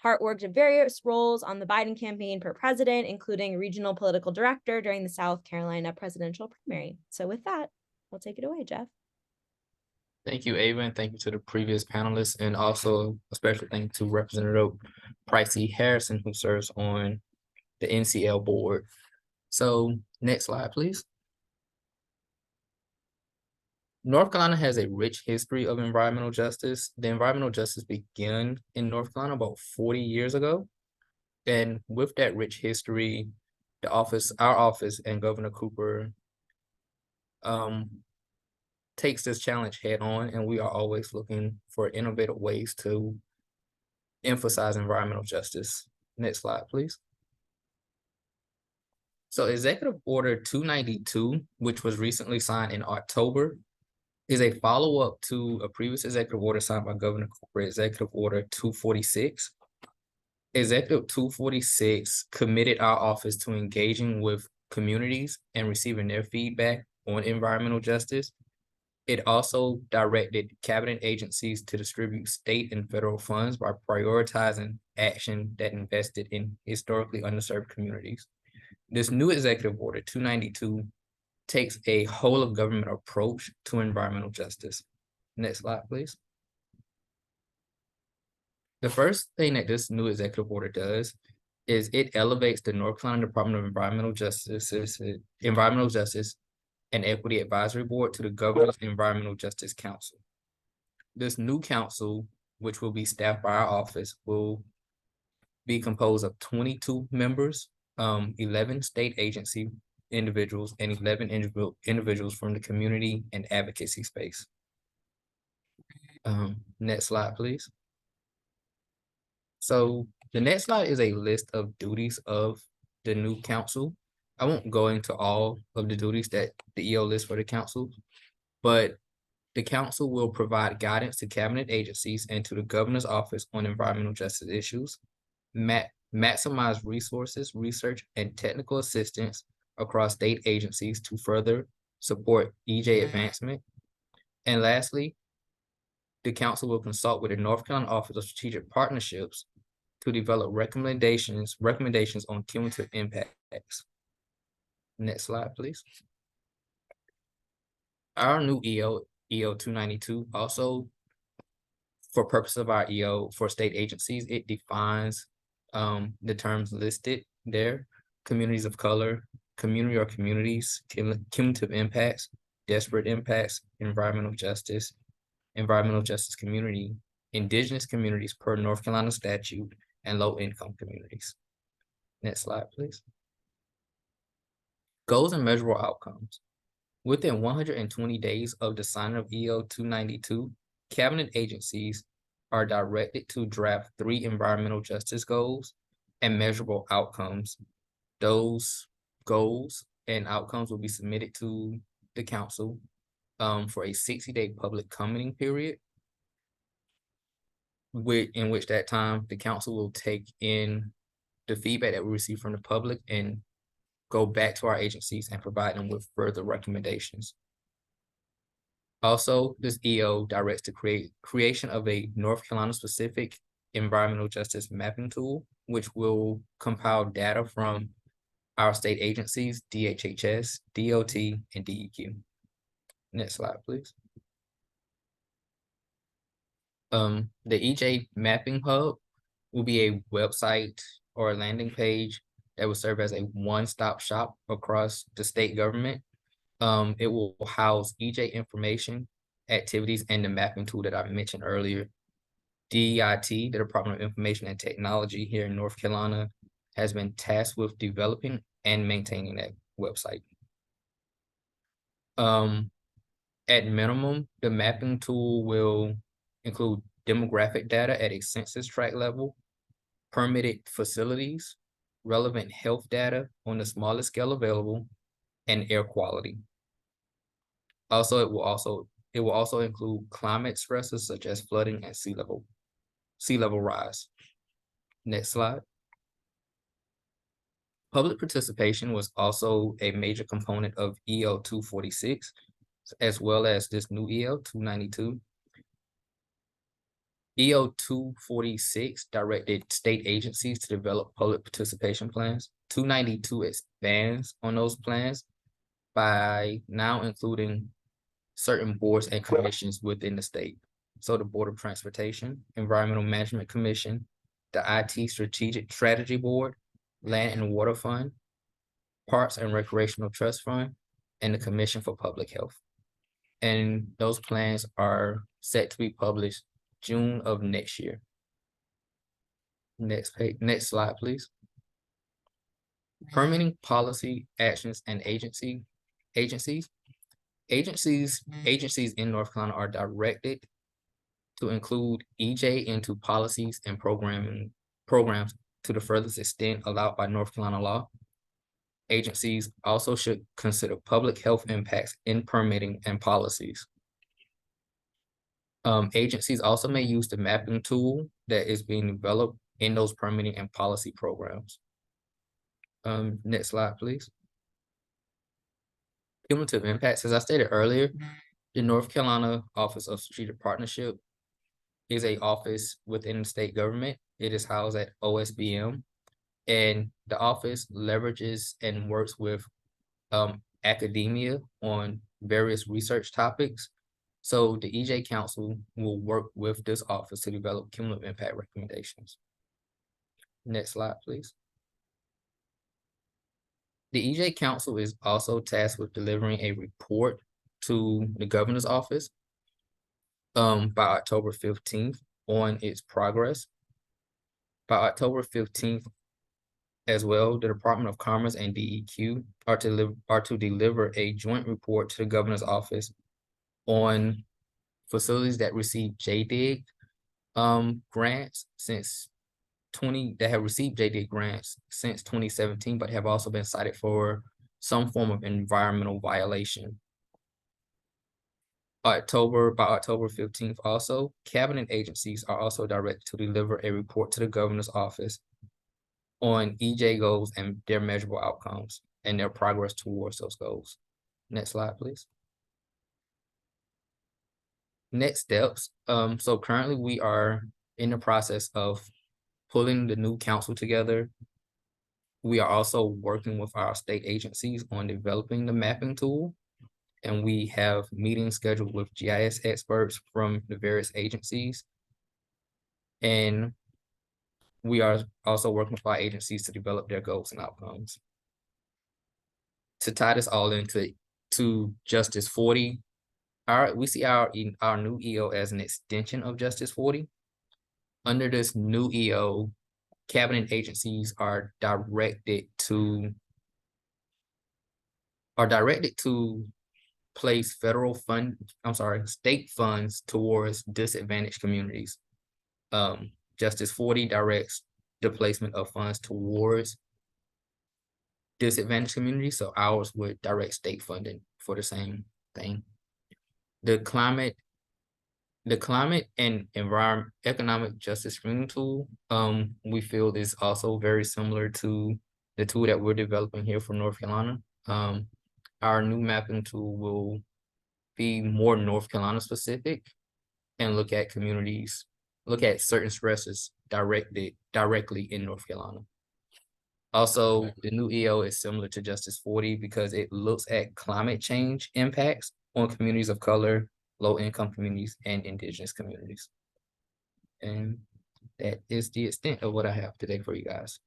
Hart worked in various roles on the Biden campaign for president, including regional political director during the South Carolina presidential primary. So with that, I'll take it away, Jeff. Thank you, Ava, and thank you to the previous panelists, and also a special thank you to Representative Pricey Harrison, who serves on the NCL board. So next slide, please. North Carolina has a rich history of environmental justice. The environmental justice began in North Carolina about 40 years ago. And with that rich history, our office and Governor Cooper takes this challenge head on, and we are always looking for innovative ways to emphasize environmental justice. Next slide, please. So Executive Order 292, which was recently signed in October, is a follow-up to a previous executive order signed by Governor Cooper, Executive Order 246. Executive 246 committed our office to engaging with communities and receiving their feedback on environmental justice. It also directed cabinet agencies to distribute state and federal funds by prioritizing action that invested in historically underserved communities. This new executive order 292 takes a whole of government approach to environmental justice. Next slide, please. The first thing that this new executive order does is it elevates the North Carolina Department of Environmental Justice and Equity Advisory Board to the Governor's Environmental Justice Council. This new council, which will be staffed by our office, will be composed of 22 members, 11 state agency individuals, and 11 individuals from the community and advocacy space. Next slide, please. So the next slide is a list of duties of the new council. I won't go into all of the duties that the EO lists for the council, but the council will provide guidance to cabinet agencies and to the governor's office on environmental justice issues, maximize resources, research, and technical assistance across state agencies to further support EJ advancement. And lastly, the council will consult with the North Carolina Office of Strategic Partnerships to develop recommendations on cumulative impacts. Next slide, please. Our new EO 292, also for purpose of our EO for state agencies, it defines the terms listed there: communities of color, community or communities, cumulative impacts, desperate impacts, environmental justice community, indigenous communities per North Carolina statute, and low-income communities. Next slide, please. Goals and measurable outcomes. Within 120 days of the signing of EO 292, cabinet agencies are directed to draft 3 environmental justice goals and measurable outcomes. Those goals and outcomes will be submitted to the council for a 60-day public commenting period, in which that time the council will take in the feedback that we receive from the public and go back to our agencies and provide them with further recommendations. Also, this EO directs the creation of a North Carolina specific environmental justice mapping tool, which will compile data from our state agencies, DHHS, DOT, and DEQ. Next slide, please. The EJ Mapping Hub will be a website or a landing page that will serve as a one-stop shop across the state government. It will house EJ information, activities, and the mapping tool that I mentioned earlier. DEIT, the Department of Information and Technology here in North Carolina, has been tasked with developing and maintaining that website. At minimum, the mapping tool will include demographic data at a census tract level, permitted facilities, relevant health data on the smallest scale available, and air quality. Also, it will also include climate stressors such as flooding and sea level rise. Next slide. Public participation was also a major component of EO 246, as well as this new EO 292. EO 246 directed state agencies to develop public participation plans. 292 expands on those plans by now including certain boards and commissions within the state. So the Board of Transportation, Environmental Management Commission, the IT Strategy Board, Land and Water Fund, Parks and Recreational Trust Fund, and the Commission for Public Health. And those plans are set to be published June of next year. Next slide, please. permitting policy actions and agencies in North Carolina are directed to include EJ into policies and programs to the furthest extent allowed by North Carolina law. Agencies also should consider public health impacts in permitting and policies. Agencies also may use the mapping tool that is being developed in those permitting and policy programs. Next slide, please. Cumulative impacts. As I stated earlier, the North Carolina Office of Strategic Partnership is an office within the state government. It is housed at OSBM, and the office leverages and works with academia on various research topics. So the EJ Council will work with this office to develop cumulative impact recommendations. Next slide, please. The EJ Council is also tasked with delivering a report to the governor's office by October 15th on its progress. By October 15th as well, the Department of Commerce and DEQ are to deliver a joint report to the governor's office on facilities that receive JDIG grants that have received JDIG grants since 2017, but have also been cited for some form of environmental violation. By October 15th also, cabinet agencies are also directed to deliver a report to the governor's office on EJ goals and their measurable outcomes and their progress towards those goals. Next slide, please. Next steps. So currently we are in the process of pulling the new council together. We are also working with our state agencies on developing the mapping tool, and we have meetings scheduled with GIS experts from the various agencies. And we are also working with our agencies to develop their goals and outcomes. To tie this all into Justice40, we see our new EO as an extension of Justice40. Under this new EO, cabinet agencies are directed to place state funds towards disadvantaged communities. Justice40 directs the placement of funds towards disadvantaged communities, so ours would direct state funding for the same thing. The climate and economic justice screening tool, we feel is also very similar to the tool that we're developing here for North Carolina. Our new mapping tool will be more North Carolina specific and look at certain stresses directly in North Carolina. Also, the new EO is similar to Justice40 because it looks at climate change impacts on communities of color, low-income communities, and indigenous communities. And that is the extent of what I have today for you guys.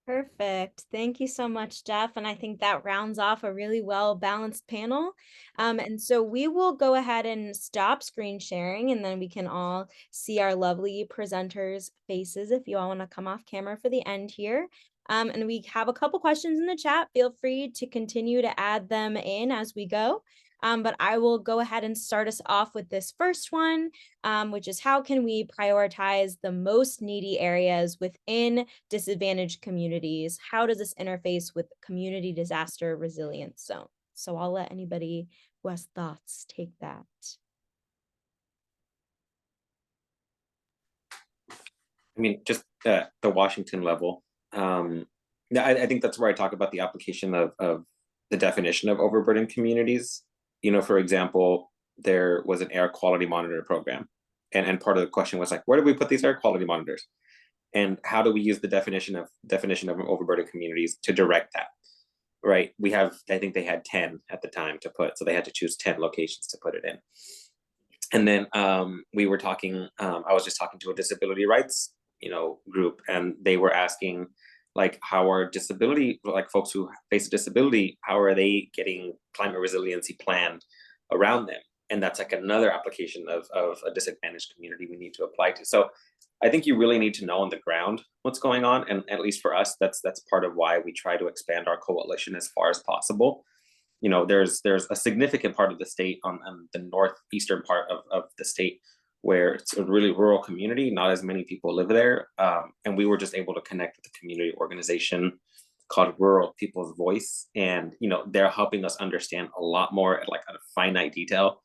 Perfect. Thank you so much, Jeff. And I think that rounds off a really well-balanced panel. And so we will go ahead and stop screen sharing, and then we can all see our lovely presenters' faces if you all want to come off camera for the end here. And we have a couple questions in the chat. Feel free to continue to add them in as we go. But I will go ahead and start us off with this first one, which is how can we prioritize the most needy areas within disadvantaged communities? How does this interface with community disaster resilience zone? So I'll let anybody who has thoughts take that. I mean, just the Washington level. I think that's where I talk about the application of the definition of overburdened communities. You know, for example, there was an air quality monitor program, and part of the question was like, where do we put these air quality monitors, and how do we use the definition of overburdened communities to direct that? Right? I think they had 10 at the time to put, so they had to choose 10 locations to put it in. And then we were talking. I was just talking to a disability rights, group, and they were asking, like, how are folks who face a disability, how are they getting climate resiliency planned around them? And that's like another application of a disadvantaged community we need to apply to. So I think you really need to know on the ground what's going on. And at least for us, that's part of why we try to expand our coalition as far as possible. You know, there's a significant part of the state on the northeastern part of the state where it's a really rural community. Not as many people live there. And we were just able to connect with a community organization called Rural People's Voice. And, you know, they're helping us understand a lot more at like a finite detail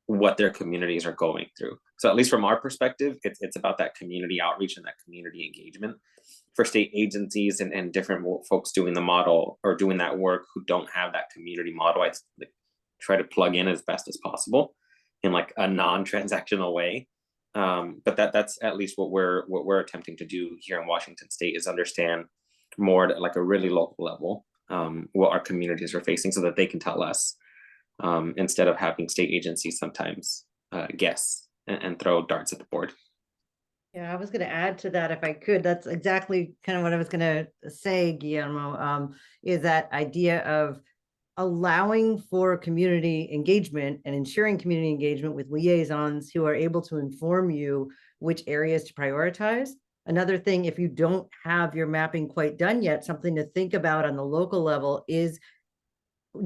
what their communities are going through. So at least from our perspective, it's about that community outreach and that community engagement. For state agencies and different folks doing the model or doing that work who don't have that community model, I try to plug in as best as possible in like a non-transactional way. But that's at least what we're attempting to do here in Washington State, is understand more at like a really local level what our communities are facing, so that they can tell us, instead of having state agencies sometimes guess and throw darts at the board. Yeah, I was going to add to that if I could. That's exactly kind of what I was going to say, Guillermo, is that idea of allowing for community engagement and ensuring community engagement with liaisons who are able to inform you which areas to prioritize. Another thing, if you don't have your mapping quite done yet, something to think about on the local level is,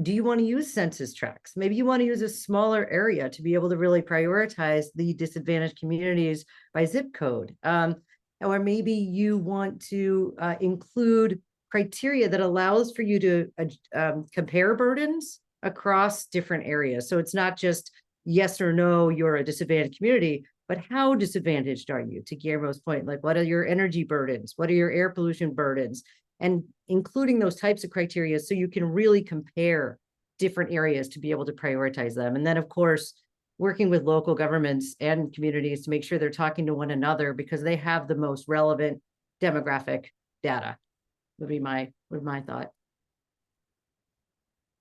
do you want to use census tracts? Maybe you want to use a smaller area to be able to really prioritize the disadvantaged communities by zip code. Or maybe you want to include criteria that allows for you to compare burdens across different areas. So it's not just yes or no, you're a disadvantaged community, but how disadvantaged are you? To Guillermo's point, like what are your energy burdens? What are your air pollution burdens? And including those types of criteria so you can really compare different areas to be able to prioritize them. And then, of course, working with local governments and communities to make sure they're talking to one another because they have the most relevant demographic data would be my thought.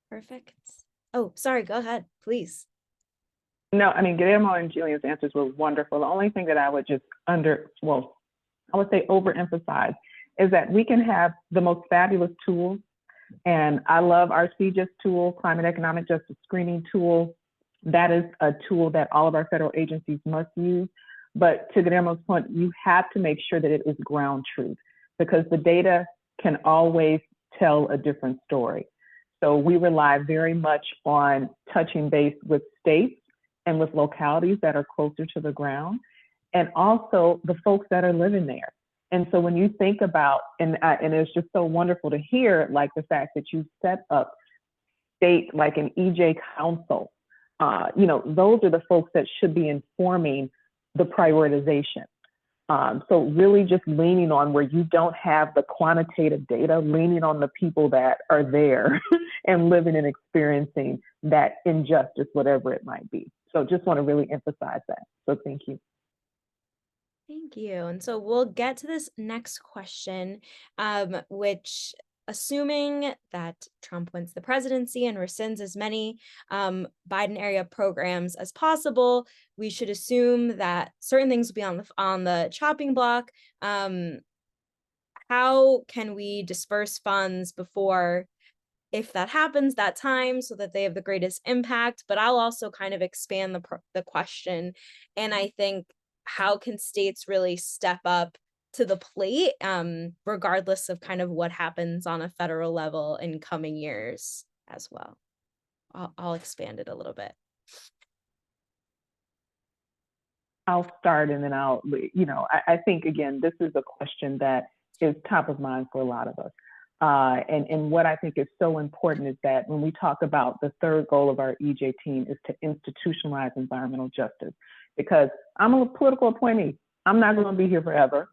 Perfect. Oh, sorry, go ahead, please. No, I mean, Guillermo and Jillian's answers were wonderful. The only thing that I would just I would say overemphasize is that we can have the most fabulous tools. And I love our CJIS tool, Climate Economic Justice Screening tool. That is a tool that all of our federal agencies must use. But to Guillermo's point, you have to make sure that it is ground truth, because the data can always tell a different story. So we rely very much on touching base with states and with localities that are closer to the ground, and also the folks that are living there. And so when you think about, and it's just so wonderful to hear, like the fact that you set up state, like an EJ council, those are the folks that should be informing the prioritization. So really just leaning on where you don't have the quantitative data, leaning on the people that are there and living and experiencing that injustice, whatever it might be. So just want to really emphasize that. So thank you. Thank you. And so we'll get to this next question, which, assuming that Trump wins the presidency and rescinds as many Biden area programs as possible, we should assume that certain things will be on the chopping block. How can we disperse funds before, if that happens, that time, so that they have the greatest impact? But I'll also kind of expand the question, and I think, how can states really step up to the plate, regardless of kind of what happens on a federal level in coming years as well? I'll expand it a little bit. I'll start and then I think, again, this is a question that is top of mind for a lot of us. And what I think is so important is that when we talk about the third goal of our EJ team is to institutionalize environmental justice, because I'm a political appointee. I'm not going to be here forever.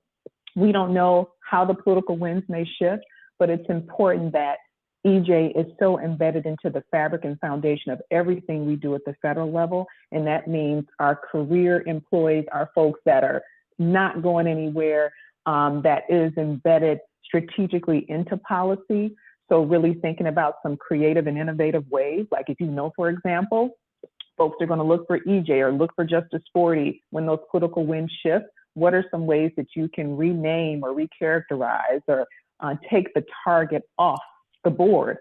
We don't know how the political winds may shift, but it's important that EJ is so embedded into the fabric and foundation of everything we do at the federal level. And that means our career employees, our folks that are not going anywhere, that is embedded strategically into policy. So really thinking about some creative and innovative ways, like if for example, folks are going to look for EJ or look for Justice40 when those political winds shift, what are some ways that you can rename or recharacterize or take the target off the board?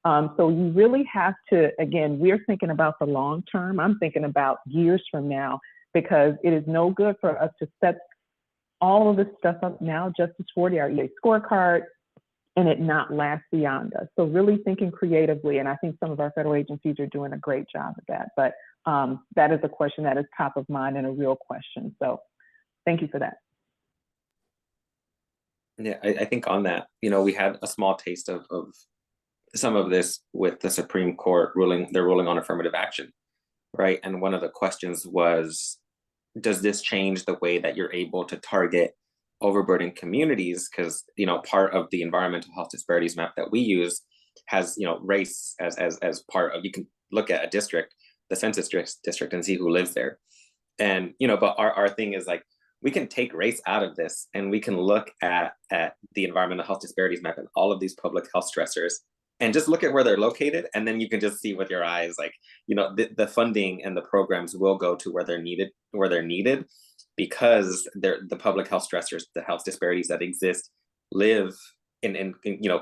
So you really have to, again, we're thinking about the long term. I'm thinking about years from now, because it is no good for us to set all of this stuff up now, Justice40, our EA scorecard, and it not last beyond us. So really thinking creatively, and I think some of our federal agencies are doing a great job of that. But that is a question that is top of mind and a real question. So thank you for that. Yeah, I think on that, we had a small taste of some of this with the Supreme Court ruling, their ruling on affirmative action, right? And one of the questions was, does this change the way that you're able to target overburdened communities? Because, part of the environmental health disparities map that we use has, race as part of, you can look at a district, the census district, and see who lives there. And, but our thing is like, we can take race out of this and we can look at the environmental health disparities map and all of these public health stressors and just look at where they're located. And then you can just see with your eyes, like, the funding and the programs will go to where they're needed, because the public health stressors, the health disparities that exist live in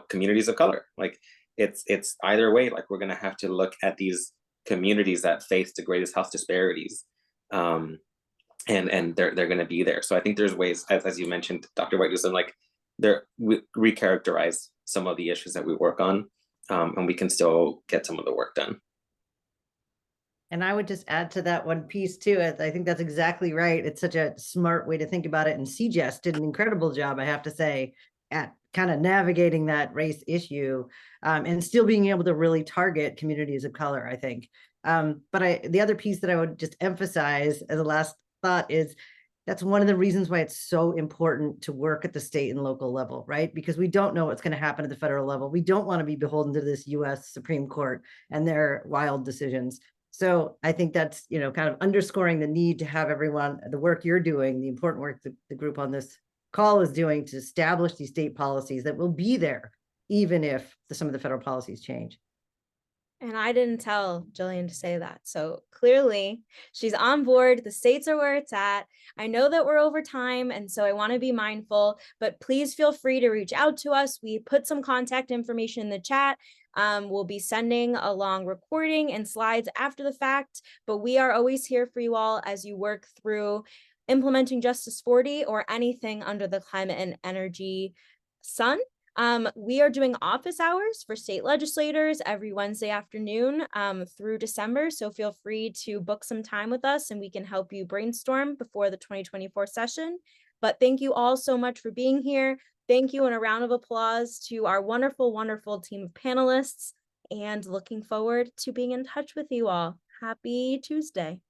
communities of color. Like it's either way, like we're going to have to look at these communities that face the greatest health disparities. And they're going to be there. So I think there's ways, as you mentioned, Dr. White-Newsome, like we recharacterize some of the issues that we work on, and we can still get some of the work done. And I would just add to that one piece too. I think that's exactly right. It's such a smart way to think about it. And CJS did an incredible job, I have to say, at kind of navigating that race issue, and still being able to really target communities of color, I think. But the other piece that I would just emphasize as a last thought is that's one of the reasons why it's so important to work at the state and local level, right? Because we don't know what's going to happen at the federal level. We don't want to be beholden to this US Supreme Court and their wild decisions. So I think that's, kind of underscoring the need to have everyone, the work you're doing, the important work the group on this call is doing to establish these state policies that will be there, even if some of the federal policies change. And I didn't tell Jillian to say that. So clearly she's on board. The states are where it's at. I know that we're over time, and so I want to be mindful, but please feel free to reach out to us. We put some contact information in the chat. We'll be sending along recording and slides after the fact, but we are always here for you all as you work through implementing Justice40 or anything under the climate and energy sun. We are doing office hours for state legislators every Wednesday afternoon through December. So feel free to book some time with us and we can help you brainstorm before the 2024 session. But thank you all so much for being here. Thank you, and a round of applause to our wonderful, wonderful team of panelists, and looking forward to being in touch with you all. Happy Tuesday.